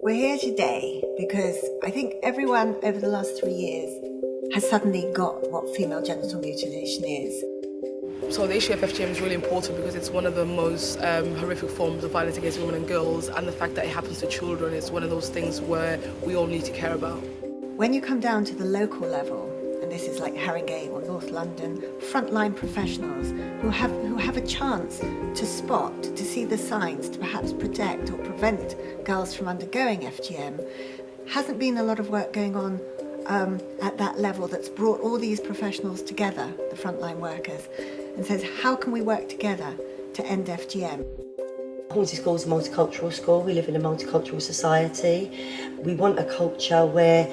We're here today because I think everyone over the last 3 years has suddenly got what female genital mutilation is. So the issue of FGM is really important because it's one of the most horrific forms of violence against women and girls, and the fact that it happens to children is one of those things where we all need to care about. When you come down to the local level, and this is like Haringey or North London, frontline professionals who have a chance to spot, to see the signs, to perhaps protect or prevent girls from undergoing FGM, hasn't been a lot of work going on at that level that's brought all these professionals together, the frontline workers, and says, how can we work together to end FGM? Hornsey School is a multicultural school. We live in a multicultural society. We want a culture where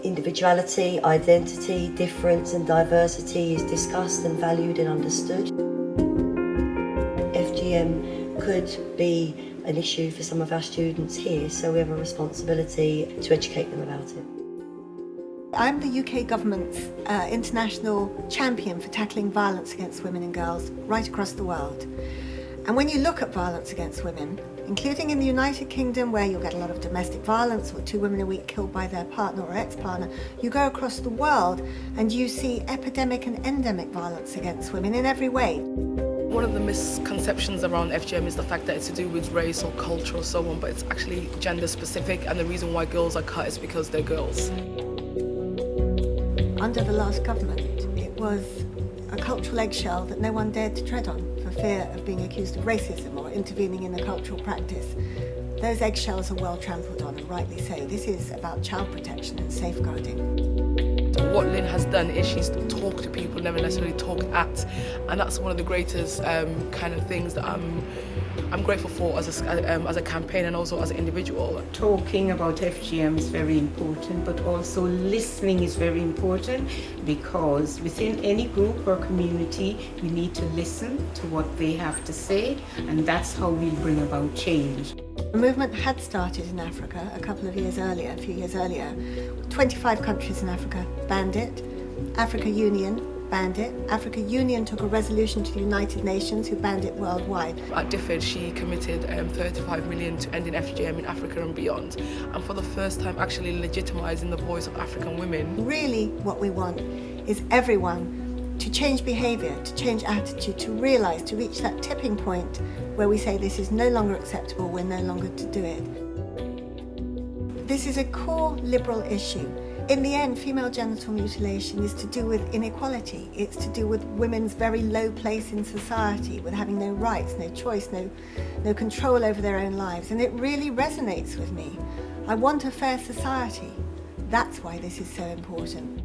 individuality, identity, difference and diversity is discussed and valued and understood. FGM could be an issue for some of our students here, so we have a responsibility to educate them about it. I'm the UK government's international champion for tackling violence against women and girls right across the world. And when you look at violence against women, including in the United Kingdom, where you'll get a lot of domestic violence or 2 women a week killed by their partner or ex-partner, you go across the world and you see epidemic and endemic violence against women in every way. One of the misconceptions around FGM is the fact that it's to do with race or culture or so on, but it's actually gender specific, and the reason why girls are cut is because they're girls. Under the last government, it was a cultural eggshell that no one dared to tread on for fear of being accused of racism or intervening in a cultural practice. Those eggshells are well trampled on, and rightly so. This is about child protection and safeguarding. What Lynne has done is she's talked to people, never necessarily talked at, and that's one of the greatest kind of things that I'm grateful for as a campaign and also as an individual. Talking about FGM is very important, but also listening is very important, because within any group or community we need to listen to what they have to say, and that's how we bring about change. The movement had started in Africa a few years earlier. 25 countries in Africa banned it. Africa Union banned it. Africa Union took a resolution to the United Nations, who banned it worldwide. At DFID, she committed 35 million to ending FGM in Africa and beyond, and for the first time actually legitimising the voice of African women. Really what we want is everyone to change behaviour, to change attitude, to realise, to reach that tipping point where we say this is no longer acceptable, we're no longer to do it. This is a core liberal issue. In the end, female genital mutilation is to do with inequality. It's to do with women's very low place in society, with having no rights, no choice, no control over their own lives. And it really resonates with me. I want a fair society. That's why this is so important.